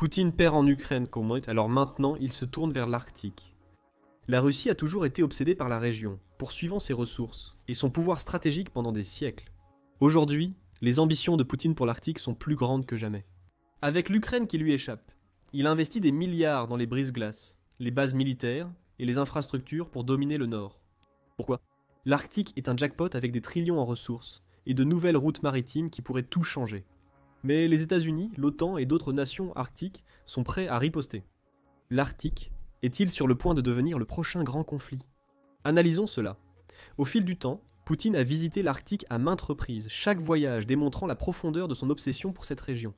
Poutine perd en Ukraine, alors maintenant il se tourne vers l'Arctique. La Russie a toujours été obsédée par la région, poursuivant ses ressources et son pouvoir stratégique pendant des siècles. Aujourd'hui, les ambitions de Poutine pour l'Arctique sont plus grandes que jamais. Avec l'Ukraine qui lui échappe, il investit des milliards dans les brise-glaces, les bases militaires et les infrastructures pour dominer le Nord. Pourquoi ? L'Arctique est un jackpot avec des trillions en ressources et de nouvelles routes maritimes qui pourraient tout changer. Mais les États-Unis, l'OTAN et d'autres nations arctiques sont prêts à riposter. L'Arctique est-il sur le point de devenir le prochain grand conflit ? Analysons cela. Au fil du temps, Poutine a visité l'Arctique à maintes reprises, chaque voyage démontrant la profondeur de son obsession pour cette région.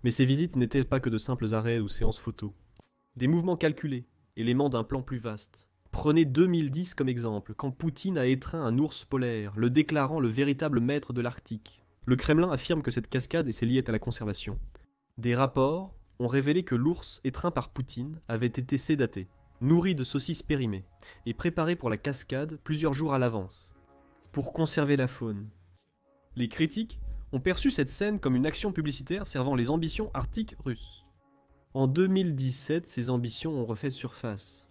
Mais ces visites n'étaient pas que de simples arrêts ou séances photos. Des mouvements calculés, éléments d'un plan plus vaste. Prenez 2010 comme exemple, quand Poutine a étreint un ours polaire, le déclarant le véritable maître de l'Arctique. Le Kremlin affirme que cette cascade est liée à la conservation. Des rapports ont révélé que l'ours étreint par Poutine avait été sédaté, nourri de saucisses périmées, et préparé pour la cascade plusieurs jours à l'avance, pour conserver la faune. Les critiques ont perçu cette scène comme une action publicitaire servant les ambitions arctiques russes. En 2017, ces ambitions ont refait surface.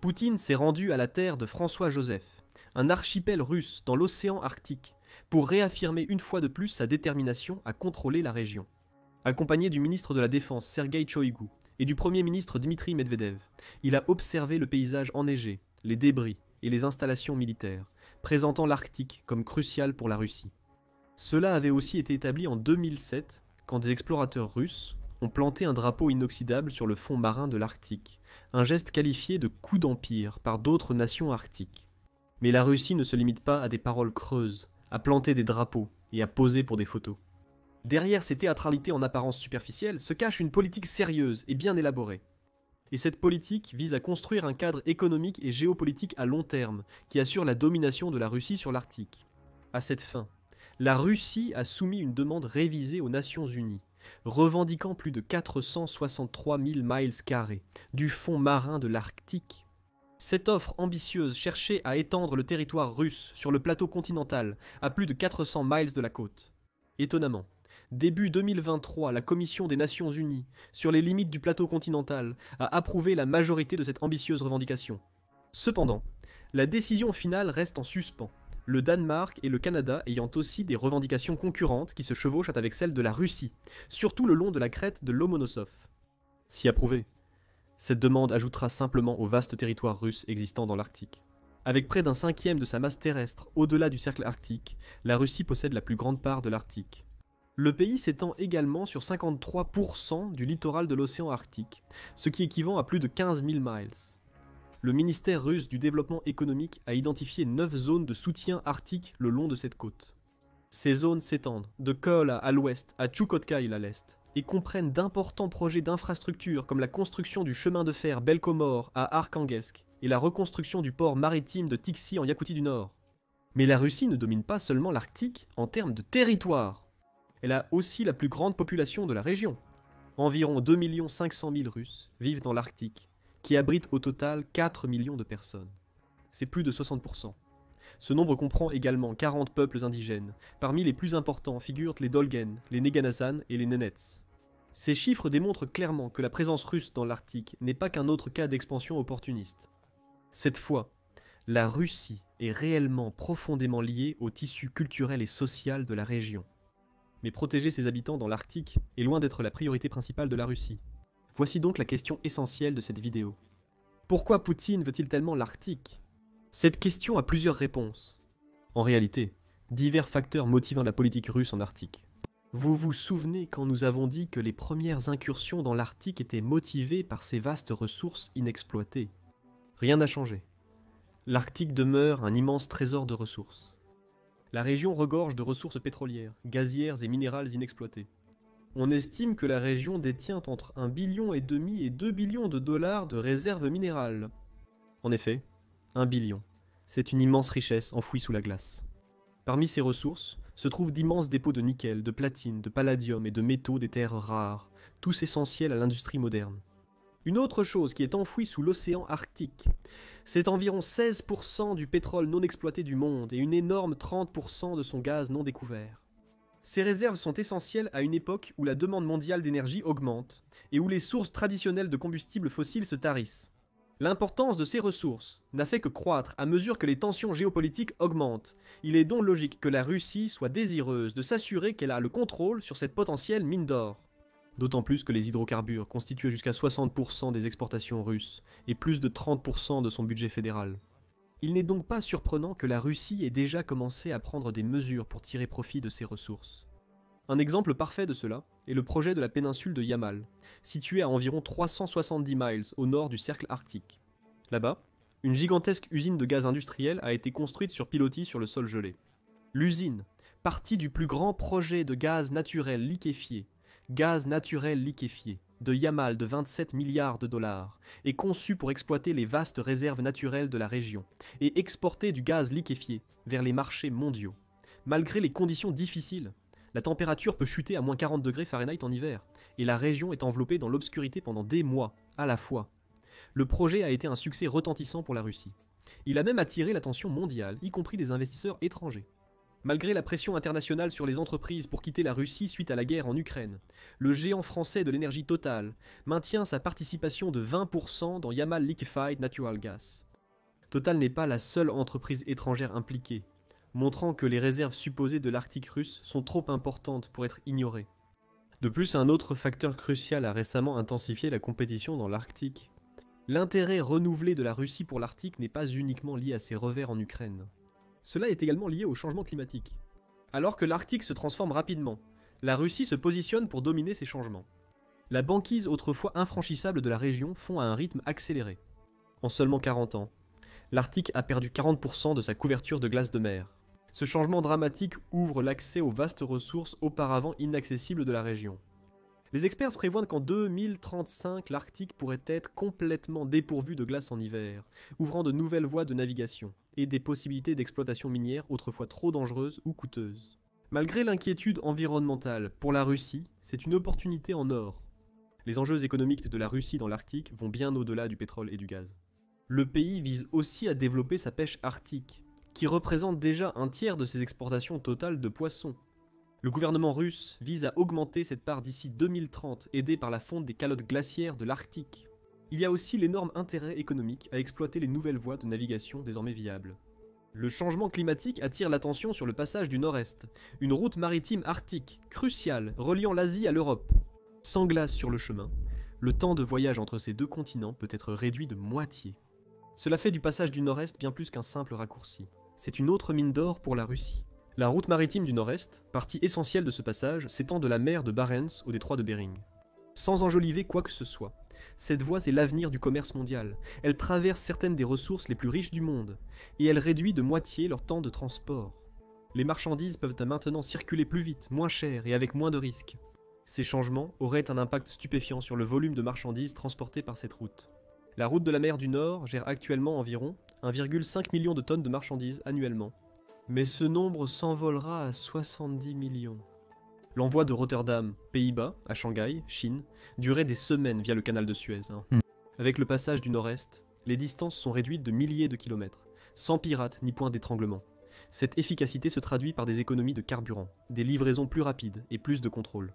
Poutine s'est rendu à la terre de François-Joseph, un archipel russe dans l'océan Arctique, pour réaffirmer une fois de plus sa détermination à contrôler la région. Accompagné du ministre de la Défense Sergueï Choïgou et du Premier ministre Dmitri Medvedev, il a observé le paysage enneigé, les débris et les installations militaires, présentant l'Arctique comme crucial pour la Russie. Cela avait aussi été établi en 2007, quand des explorateurs russes ont planté un drapeau inoxydable sur le fond marin de l'Arctique, un geste qualifié de coup d'empire par d'autres nations arctiques. Mais la Russie ne se limite pas à des paroles creuses, à planter des drapeaux et à poser pour des photos. Derrière ces théâtralités en apparence superficielle se cache une politique sérieuse et bien élaborée. Et cette politique vise à construire un cadre économique et géopolitique à long terme qui assure la domination de la Russie sur l'Arctique. À cette fin, la Russie a soumis une demande révisée aux Nations Unies, revendiquant plus de 463 000 miles carrés du fond marin de l'Arctique. Cette offre ambitieuse cherchait à étendre le territoire russe sur le plateau continental à plus de 400 miles de la côte. Étonnamment, début 2023, la Commission des Nations Unies, sur les limites du plateau continental, a approuvé la majorité de cette ambitieuse revendication. Cependant, la décision finale reste en suspens, le Danemark et le Canada ayant aussi des revendications concurrentes qui se chevauchent avec celles de la Russie, surtout le long de la crête de Lomonosov. Si approuvé, cette demande ajoutera simplement au vaste territoire russe existant dans l'Arctique. Avec près d'un cinquième de sa masse terrestre au-delà du cercle arctique, la Russie possède la plus grande part de l'Arctique. Le pays s'étend également sur 53% du littoral de l'océan Arctique, ce qui équivaut à plus de 15 000 miles. Le ministère russe du développement économique a identifié 9 zones de soutien arctique le long de cette côte. Ces zones s'étendent de Kola à l'ouest à Tchoukotkaï à l'est et comprennent d'importants projets d'infrastructures comme la construction du chemin de fer Belkomor à Arkhangelsk et la reconstruction du port maritime de Tixi en Yakoutie du Nord. Mais la Russie ne domine pas seulement l'Arctique en termes de territoire. Elle a aussi la plus grande population de la région. Environ 2 500 000 Russes vivent dans l'Arctique, qui abrite au total 4 millions de personnes. C'est plus de 60%. Ce nombre comprend également 40 peuples indigènes. Parmi les plus importants figurent les Dolgen, les Neganazan et les Nenets. Ces chiffres démontrent clairement que la présence russe dans l'Arctique n'est pas qu'un autre cas d'expansion opportuniste. Cette fois, la Russie est réellement profondément liée au tissu culturel et social de la région. Mais protéger ses habitants dans l'Arctique est loin d'être la priorité principale de la Russie. Voici donc la question essentielle de cette vidéo. Pourquoi Poutine veut-il tellement l'Arctique ? Cette question a plusieurs réponses. En réalité, divers facteurs motivent la politique russe en Arctique. Vous vous souvenez quand nous avons dit que les premières incursions dans l'Arctique étaient motivées par ces vastes ressources inexploitées ? Rien n'a changé. L'Arctique demeure un immense trésor de ressources. La région regorge de ressources pétrolières, gazières et minérales inexploitées. On estime que la région détient entre 1,5 billion et 2 billions de dollars de réserves minérales. En effet, 1 billion, c'est une immense richesse enfouie sous la glace. Parmi ces ressources se trouvent d'immenses dépôts de nickel, de platine, de palladium et de métaux des terres rares, tous essentiels à l'industrie moderne. Une autre chose qui est enfouie sous l'océan Arctique, c'est environ 16% du pétrole non exploité du monde et une énorme 30% de son gaz non découvert. Ces réserves sont essentielles à une époque où la demande mondiale d'énergie augmente et où les sources traditionnelles de combustibles fossiles se tarissent. L'importance de ces ressources n'a fait que croître à mesure que les tensions géopolitiques augmentent. Il est donc logique que la Russie soit désireuse de s'assurer qu'elle a le contrôle sur cette potentielle mine d'or. D'autant plus que les hydrocarbures constituaient jusqu'à 60% des exportations russes et plus de 30% de son budget fédéral. Il n'est donc pas surprenant que la Russie ait déjà commencé à prendre des mesures pour tirer profit de ces ressources. Un exemple parfait de cela est le projet de la péninsule de Yamal, située à environ 370 miles au nord du cercle arctique. Là-bas, une gigantesque usine de gaz industriel a été construite sur pilotis sur le sol gelé. L'usine, partie du plus grand projet de gaz naturel liquéfié, de Yamal de 27 milliards de dollars, est conçue pour exploiter les vastes réserves naturelles de la région et exporter du gaz liquéfié vers les marchés mondiaux. Malgré les conditions difficiles, la température peut chuter à moins 40 degrés Fahrenheit en hiver, et la région est enveloppée dans l'obscurité pendant des mois, à la fois. Le projet a été un succès retentissant pour la Russie. Il a même attiré l'attention mondiale, y compris des investisseurs étrangers. Malgré la pression internationale sur les entreprises pour quitter la Russie suite à la guerre en Ukraine, le géant français de l'énergie Total maintient sa participation de 20% dans Yamal Liquefied Natural Gas. Total n'est pas la seule entreprise étrangère impliquée, montrant que les réserves supposées de l'Arctique russe sont trop importantes pour être ignorées. De plus, un autre facteur crucial a récemment intensifié la compétition dans l'Arctique. L'intérêt renouvelé de la Russie pour l'Arctique n'est pas uniquement lié à ses revers en Ukraine. Cela est également lié au changement climatique. Alors que l'Arctique se transforme rapidement, la Russie se positionne pour dominer ces changements. La banquise autrefois infranchissable de la région fond à un rythme accéléré. En seulement 40 ans, l'Arctique a perdu 40% de sa couverture de glace de mer. Ce changement dramatique ouvre l'accès aux vastes ressources auparavant inaccessibles de la région. Les experts prévoient qu'en 2035, l'Arctique pourrait être complètement dépourvu de glace en hiver, ouvrant de nouvelles voies de navigation et des possibilités d'exploitation minière autrefois trop dangereuses ou coûteuses. Malgré l'inquiétude environnementale, pour la Russie, c'est une opportunité en or. Les enjeux économiques de la Russie dans l'Arctique vont bien au-delà du pétrole et du gaz. Le pays vise aussi à développer sa pêche arctique, qui représente déjà un tiers de ses exportations totales de poissons. Le gouvernement russe vise à augmenter cette part d'ici 2030, aidé par la fonte des calottes glaciaires de l'Arctique. Il y a aussi l'énorme intérêt économique à exploiter les nouvelles voies de navigation désormais viables. Le changement climatique attire l'attention sur le passage du Nord-Est, une route maritime arctique, cruciale, reliant l'Asie à l'Europe. Sans glace sur le chemin, le temps de voyage entre ces deux continents peut être réduit de moitié. Cela fait du passage du Nord-Est bien plus qu'un simple raccourci. C'est une autre mine d'or pour la Russie. La route maritime du Nord-Est, partie essentielle de ce passage, s'étend de la mer de Barents au détroit de Bering. Sans enjoliver quoi que ce soit, cette voie c'est l'avenir du commerce mondial. Elle traverse certaines des ressources les plus riches du monde, et elle réduit de moitié leur temps de transport. Les marchandises peuvent maintenant circuler plus vite, moins cher et avec moins de risques. Ces changements auraient un impact stupéfiant sur le volume de marchandises transportées par cette route. La route de la mer du Nord gère actuellement environ 1,5 million de tonnes de marchandises annuellement. Mais ce nombre s'envolera à 70 millions. L'envoi de Rotterdam, Pays-Bas, à Shanghai, Chine, durait des semaines via le canal de Suez. Avec le passage du Nord-Est, les distances sont réduites de milliers de kilomètres, sans pirates ni point d'étranglement. Cette efficacité se traduit par des économies de carburant, des livraisons plus rapides et plus de contrôle.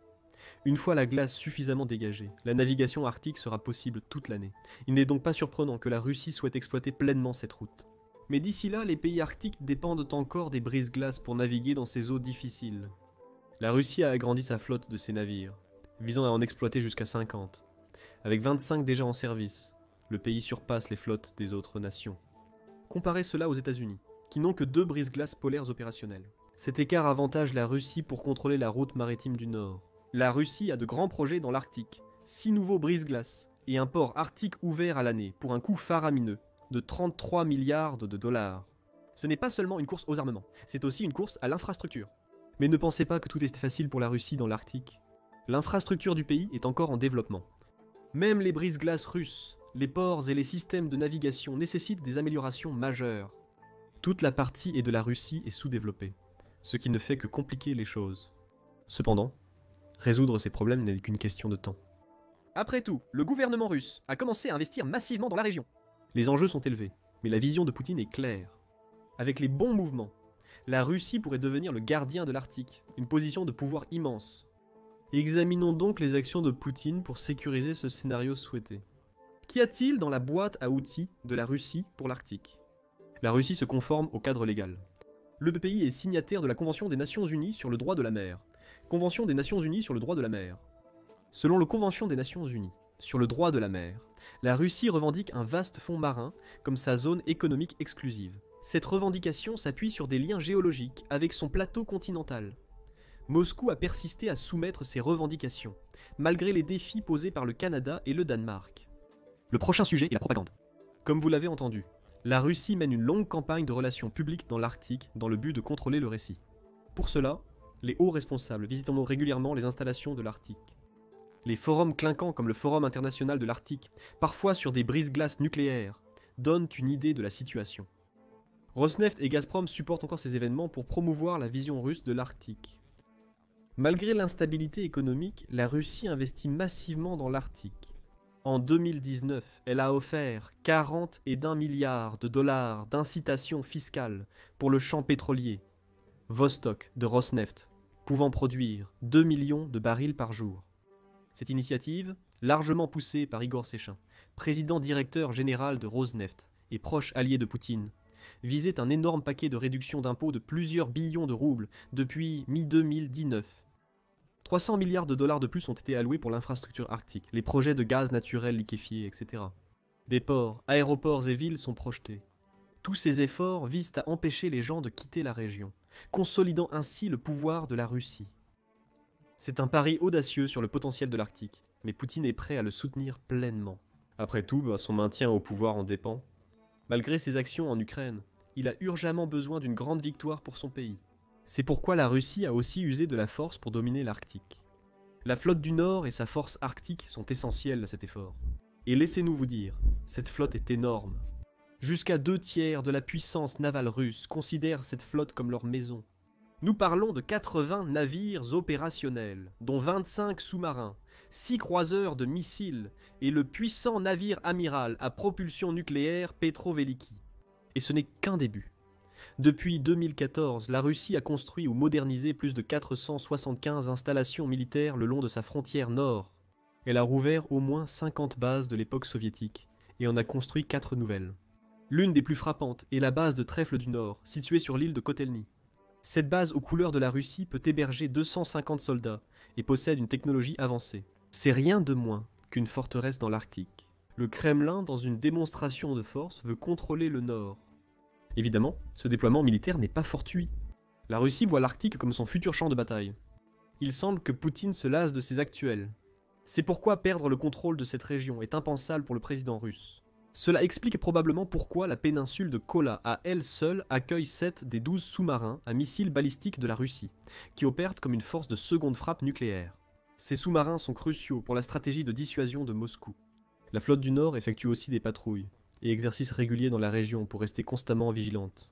Une fois la glace suffisamment dégagée, la navigation arctique sera possible toute l'année. Il n'est donc pas surprenant que la Russie souhaite exploiter pleinement cette route. Mais d'ici là, les pays arctiques dépendent encore des brises-glaces pour naviguer dans ces eaux difficiles. La Russie a agrandi sa flotte de ces navires, visant à en exploiter jusqu'à 50. Avec 25 déjà en service, le pays surpasse les flottes des autres nations. Comparez cela aux États-Unis, qui n'ont que 2 brises-glaces polaires opérationnelles. Cet écart avantage la Russie pour contrôler la route maritime du Nord. La Russie a de grands projets dans l'Arctique, 6 nouveaux brise-glaces et un port arctique ouvert à l'année pour un coût faramineux de 33 milliards de dollars. Ce n'est pas seulement une course aux armements, c'est aussi une course à l'infrastructure. Mais ne pensez pas que tout est facile pour la Russie dans l'Arctique. L'infrastructure du pays est encore en développement. Même les brise-glaces russes, les ports et les systèmes de navigation nécessitent des améliorations majeures. Toute la partie de la Russie est sous-développée, ce qui ne fait que compliquer les choses. Cependant, résoudre ces problèmes n'est qu'une question de temps. Après tout, le gouvernement russe a commencé à investir massivement dans la région. Les enjeux sont élevés, mais la vision de Poutine est claire. Avec les bons mouvements, La Russie pourrait devenir le gardien de l'Arctique, une position de pouvoir immense. Examinons donc les actions de Poutine pour sécuriser ce scénario souhaité. Qu'y a-t-il dans la boîte à outils de la Russie pour l'Arctique? La Russie se conforme au cadre légal. Le pays est signataire de la Convention des Nations Unies sur le droit de la mer. Convention des Nations Unies sur le droit de la mer. Selon la Convention des Nations Unies sur le droit de la mer, la Russie revendique un vaste fond marin comme sa zone économique exclusive. Cette revendication s'appuie sur des liens géologiques avec son plateau continental. Moscou a persisté à soumettre ses revendications, malgré les défis posés par le Canada et le Danemark. Le prochain sujet est la propagande. Comme vous l'avez entendu, la Russie mène une longue campagne de relations publiques dans l'Arctique dans le but de contrôler le récit. Pour cela, les hauts responsables visitent régulièrement les installations de l'Arctique. Les forums clinquants comme le Forum international de l'Arctique, parfois sur des brise-glaces nucléaires, donnent une idée de la situation. Rosneft et Gazprom supportent encore ces événements pour promouvoir la vision russe de l'Arctique. Malgré l'instabilité économique, la Russie investit massivement dans l'Arctique. En 2019, elle a offert 40,1 milliards de dollars d'incitations fiscales pour le champ pétrolier Vostok de Rosneft, pouvant produire 2 millions de barils par jour. Cette initiative, largement poussée par Igor Sechin, président directeur général de Rosneft et proche allié de Poutine, visait un énorme paquet de réductions d'impôts de plusieurs billions de roubles depuis mi-2019. 300 milliards de dollars de plus ont été alloués pour l'infrastructure arctique, les projets de gaz naturel liquéfié, etc. Des ports, aéroports et villes sont projetés. Tous ces efforts visent à empêcher les gens de quitter la région, consolidant ainsi le pouvoir de la Russie. C'est un pari audacieux sur le potentiel de l'Arctique, mais Poutine est prêt à le soutenir pleinement. Après tout, son maintien au pouvoir en dépend. Malgré ses actions en Ukraine, il a urgemment besoin d'une grande victoire pour son pays. C'est pourquoi la Russie a aussi usé de la force pour dominer l'Arctique. La flotte du Nord et sa force arctique sont essentielles à cet effort. Et laissez-nous vous dire, cette flotte est énorme. Jusqu'à 2/3 de la puissance navale russe considèrent cette flotte comme leur maison. Nous parlons de 80 navires opérationnels, dont 25 sous-marins, 6 croiseurs de missiles et le puissant navire amiral à propulsion nucléaire Petroveliki. Et ce n'est qu'un début. Depuis 2014, la Russie a construit ou modernisé plus de 475 installations militaires le long de sa frontière nord. Elle a rouvert au moins 50 bases de l'époque soviétique et en a construit 4 nouvelles. L'une des plus frappantes est la base de Trèfle du Nord, située sur l'île de Kotelny. Cette base aux couleurs de la Russie peut héberger 250 soldats et possède une technologie avancée. C'est rien de moins qu'une forteresse dans l'Arctique. Le Kremlin, dans une démonstration de force, veut contrôler le Nord. Évidemment, ce déploiement militaire n'est pas fortuit. La Russie voit l'Arctique comme son futur champ de bataille. Il semble que Poutine se lasse de ses actuels. C'est pourquoi perdre le contrôle de cette région est impensable pour le président russe. Cela explique probablement pourquoi la péninsule de Kola à elle seule accueille 7 des 12 sous-marins à missiles balistiques de la Russie, qui opèrent comme une force de seconde frappe nucléaire. Ces sous-marins sont cruciaux pour la stratégie de dissuasion de Moscou. La flotte du Nord effectue aussi des patrouilles et exercices réguliers dans la région pour rester constamment vigilante.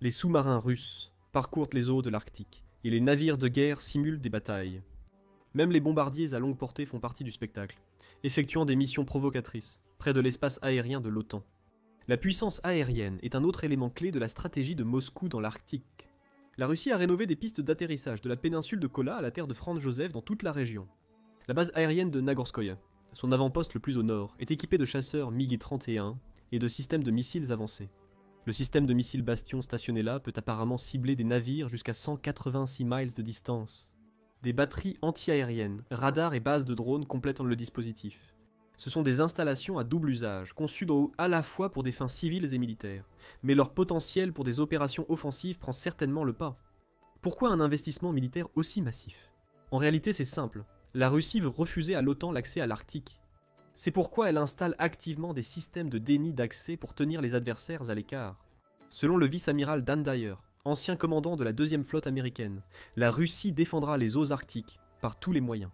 Les sous-marins russes parcourent les eaux de l'Arctique et les navires de guerre simulent des batailles. Même les bombardiers à longue portée font partie du spectacle, effectuant des missions provocatrices près de l'espace aérien de l'OTAN. La puissance aérienne est un autre élément clé de la stratégie de Moscou dans l'Arctique. La Russie a rénové des pistes d'atterrissage de la péninsule de Kola à la terre de Franz Joseph dans toute la région. La base aérienne de Nagorskoye, son avant-poste le plus au nord, est équipée de chasseurs MiG-31 et de systèmes de missiles avancés. Le système de missiles Bastion stationné là peut apparemment cibler des navires jusqu'à 186 miles de distance. Des batteries anti-aériennes, radars et bases de drones complètent le dispositif. Ce sont des installations à double usage, conçues à la fois pour des fins civiles et militaires, mais leur potentiel pour des opérations offensives prend certainement le pas. Pourquoi un investissement militaire aussi massif? En réalité, c'est simple. La Russie veut refuser à l'OTAN l'accès à l'Arctique. C'est pourquoi elle installe activement des systèmes de déni d'accès pour tenir les adversaires à l'écart. Selon le vice-amiral Dan Dyer, ancien commandant de la 2e flotte américaine, la Russie défendra les eaux arctiques par tous les moyens.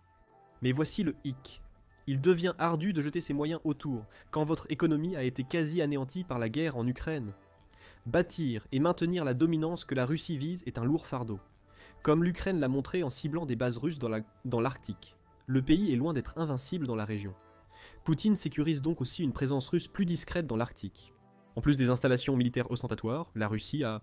Mais voici le hic. Il devient ardu de jeter ses moyens autour, quand votre économie a été quasi anéantie par la guerre en Ukraine. Bâtir et maintenir la dominance que la Russie vise est un lourd fardeau. Comme l'Ukraine l'a montré en ciblant des bases russes dans l'Arctique. Le pays est loin d'être invincible dans la région. Poutine sécurise donc aussi une présence russe plus discrète dans l'Arctique. En plus des installations militaires ostentatoires, la Russie a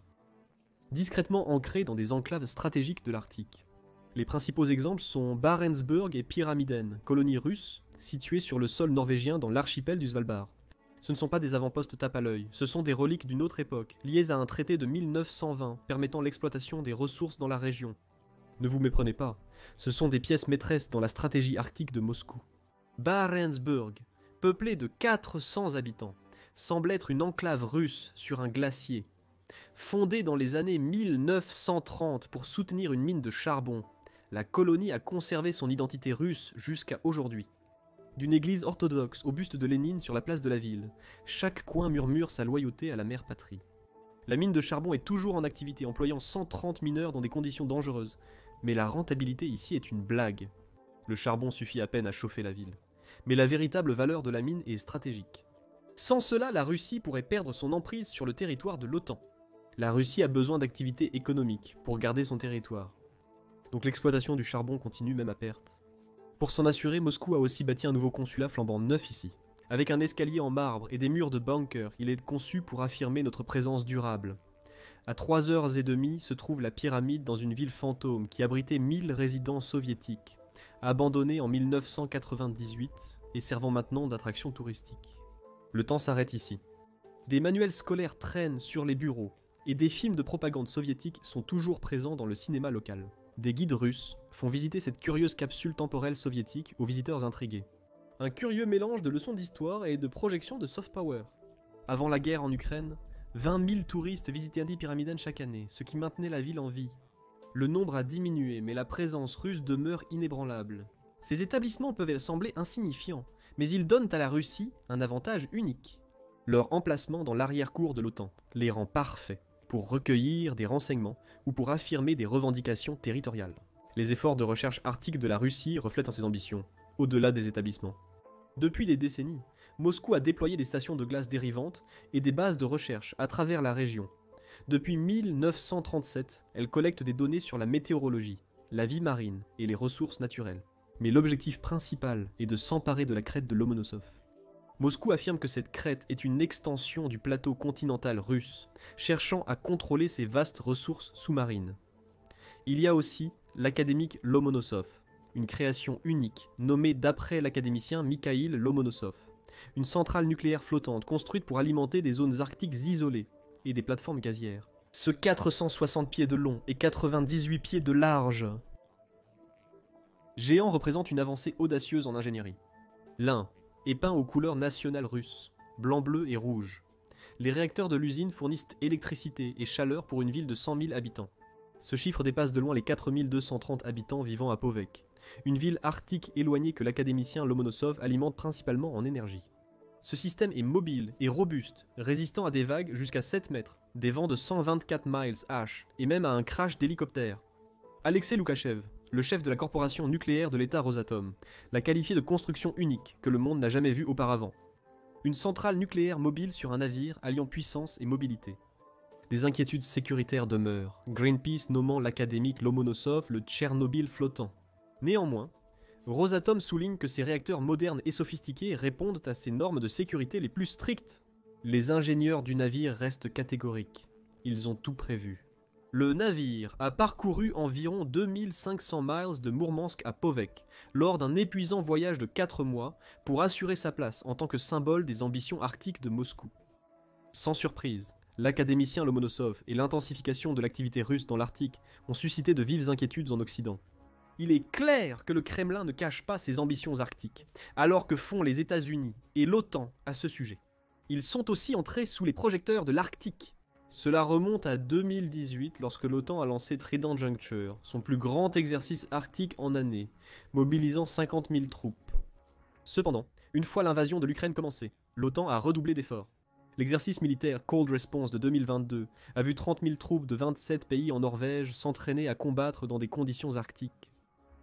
discrètement ancrés dans des enclaves stratégiques de l'Arctique. Les principaux exemples sont Barentsburg et Pyramiden, colonies russes situées sur le sol norvégien dans l'archipel du Svalbard. Ce ne sont pas des avant-postes tape à l'œil, ce sont des reliques d'une autre époque, liées à un traité de 1920 permettant l'exploitation des ressources dans la région. Ne vous méprenez pas, ce sont des pièces maîtresses dans la stratégie arctique de Moscou. Barentsburg, peuplée de 400 habitants, semble être une enclave russe sur un glacier. Fondée dans les années 1930 pour soutenir une mine de charbon, la colonie a conservé son identité russe jusqu'à aujourd'hui. D'une église orthodoxe au buste de Lénine sur la place de la ville, chaque coin murmure sa loyauté à la mère patrie. La mine de charbon est toujours en activité, employant 130 mineurs dans des conditions dangereuses, mais la rentabilité ici est une blague. Le charbon suffit à peine à chauffer la ville. Mais la véritable valeur de la mine est stratégique. Sans cela, la Russie pourrait perdre son emprise sur le territoire de l'OTAN. La Russie a besoin d'activités économiques pour garder son territoire. Donc l'exploitation du charbon continue même à perte. Pour s'en assurer, Moscou a aussi bâti un nouveau consulat flambant neuf ici. Avec un escalier en marbre et des murs de bunkers, il est conçu pour affirmer notre présence durable. À 3h30 se trouve la pyramide dans une ville fantôme qui abritait 1000 résidents soviétiques, abandonnés en 1998 et servant maintenant d'attraction touristique. Le temps s'arrête ici. Des manuels scolaires traînent sur les bureaux et des films de propagande soviétique sont toujours présents dans le cinéma local. Des guides russes font visiter cette curieuse capsule temporelle soviétique aux visiteurs intrigués. Un curieux mélange de leçons d'histoire et de projections de soft power. Avant la guerre en Ukraine, 20 000 touristes visitaient Pyramiden chaque année, ce qui maintenait la ville en vie. Le nombre a diminué, mais la présence russe demeure inébranlable. Ces établissements peuvent sembler insignifiants, mais ils donnent à la Russie un avantage unique. Leur emplacement dans l'arrière-cour de l'OTAN les rend parfaits pour recueillir des renseignements ou pour affirmer des revendications territoriales. Les efforts de recherche arctique de la Russie reflètent ces ambitions, au-delà des établissements. Depuis des décennies, Moscou a déployé des stations de glace dérivantes et des bases de recherche à travers la région. Depuis 1937, elle collecte des données sur la météorologie, la vie marine et les ressources naturelles. Mais l'objectif principal est de s'emparer de la crête de Lomonosov. Moscou affirme que cette crête est une extension du plateau continental russe, cherchant à contrôler ses vastes ressources sous-marines. Il y a aussi l'académique Lomonosov, une création unique, nommée d'après l'académicien Mikhail Lomonosov, une centrale nucléaire flottante construite pour alimenter des zones arctiques isolées et des plateformes gazières. Ce 460 pieds de long et 98 pieds de large géant représente une avancée audacieuse en ingénierie. L'un est peint aux couleurs nationales russes, blanc, bleu et rouge. Les réacteurs de l'usine fournissent électricité et chaleur pour une ville de 100 000 habitants. Ce chiffre dépasse de loin les 4 230 habitants vivant à Povec, une ville arctique éloignée que l'académicien Lomonosov alimente principalement en énergie. Ce système est mobile et robuste, résistant à des vagues jusqu'à 7 mètres, des vents de 124 miles h et même à un crash d'hélicoptère. Alexei Loukhachev, le chef de la corporation nucléaire de l'État Rosatom, l'a qualifié de construction unique que le monde n'a jamais vue auparavant. Une centrale nucléaire mobile sur un navire alliant puissance et mobilité. Des inquiétudes sécuritaires demeurent, Greenpeace nommant l'académique Lomonosov le Tchernobyl flottant. Néanmoins, Rosatom souligne que ces réacteurs modernes et sophistiqués répondent à ces normes de sécurité les plus strictes. Les ingénieurs du navire restent catégoriques. Ils ont tout prévu. Le navire a parcouru environ 2500 miles de Mourmansk à Povec lors d'un épuisant voyage de 4 mois pour assurer sa place en tant que symbole des ambitions arctiques de Moscou. Sans surprise, l'académicien Lomonosov et l'intensification de l'activité russe dans l'Arctique ont suscité de vives inquiétudes en Occident. Il est clair que le Kremlin ne cache pas ses ambitions arctiques, alors que font les États-Unis et l'OTAN à ce sujet. Ils sont aussi entrés sous les projecteurs de l'Arctique. Cela remonte à 2018 lorsque l'OTAN a lancé Trident Juncture, son plus grand exercice arctique en année, mobilisant 50 000 troupes. Cependant, une fois l'invasion de l'Ukraine commencée, l'OTAN a redoublé d'efforts. L'exercice militaire Cold Response de 2022 a vu 30 000 troupes de 27 pays en Norvège s'entraîner à combattre dans des conditions arctiques.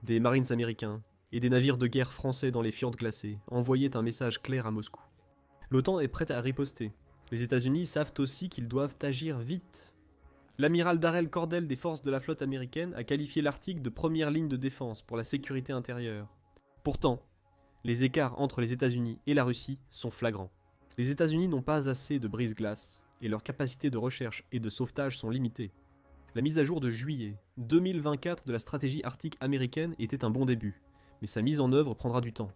Des Marines américains et des navires de guerre français dans les fjords glacés envoyaient un message clair à Moscou. L'OTAN est prête à riposter. Les États-Unis savent aussi qu'ils doivent agir vite. L'amiral Darrell Cordell des forces de la flotte américaine a qualifié l'Arctique de première ligne de défense pour la sécurité intérieure. Pourtant, les écarts entre les États-Unis et la Russie sont flagrants. Les États-Unis n'ont pas assez de brise-glace et leurs capacités de recherche et de sauvetage sont limitées. La mise à jour de juillet 2024 de la stratégie arctique américaine était un bon début, mais sa mise en œuvre prendra du temps.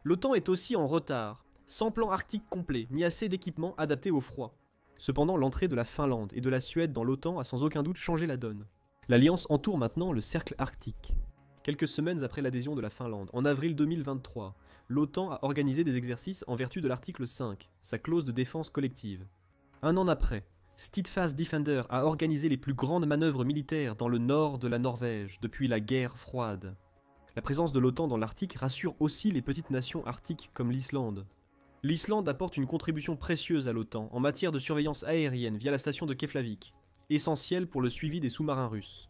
L'OTAN est aussi en retard, sans plan arctique complet, ni assez d'équipements adaptés au froid. Cependant, l'entrée de la Finlande et de la Suède dans l'OTAN a sans aucun doute changé la donne. L'Alliance entoure maintenant le cercle arctique. Quelques semaines après l'adhésion de la Finlande, en avril 2023, l'OTAN a organisé des exercices en vertu de l'article 5, sa clause de défense collective. Un an après, Steadfast Defender a organisé les plus grandes manœuvres militaires dans le nord de la Norvège depuis la guerre froide. La présence de l'OTAN dans l'Arctique rassure aussi les petites nations arctiques comme l'Islande. L'Islande apporte une contribution précieuse à l'OTAN en matière de surveillance aérienne via la station de Keflavik, essentielle pour le suivi des sous-marins russes.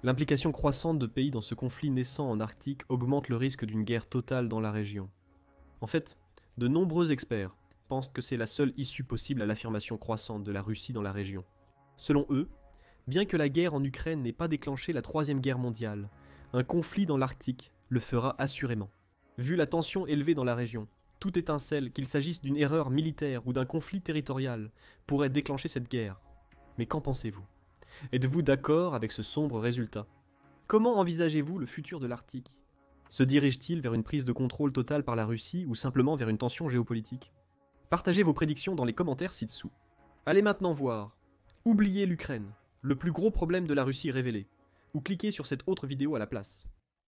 L'implication croissante de pays dans ce conflit naissant en Arctique augmente le risque d'une guerre totale dans la région. En fait, de nombreux experts pensent que c'est la seule issue possible à l'affirmation croissante de la Russie dans la région. Selon eux, bien que la guerre en Ukraine n'ait pas déclenché la Troisième Guerre mondiale, un conflit dans l'Arctique le fera assurément. Vu la tension élevée dans la région, toute étincelle, qu'il s'agisse d'une erreur militaire ou d'un conflit territorial, pourrait déclencher cette guerre. Mais qu'en pensez-vous ? Êtes-vous d'accord avec ce sombre résultat ? Comment envisagez-vous le futur de l'Arctique ? Se dirige-t-il vers une prise de contrôle totale par la Russie ou simplement vers une tension géopolitique ? Partagez vos prédictions dans les commentaires ci-dessous. Allez maintenant voir. Oubliez l'Ukraine, le plus gros problème de la Russie révélé, ou cliquez sur cette autre vidéo à la place.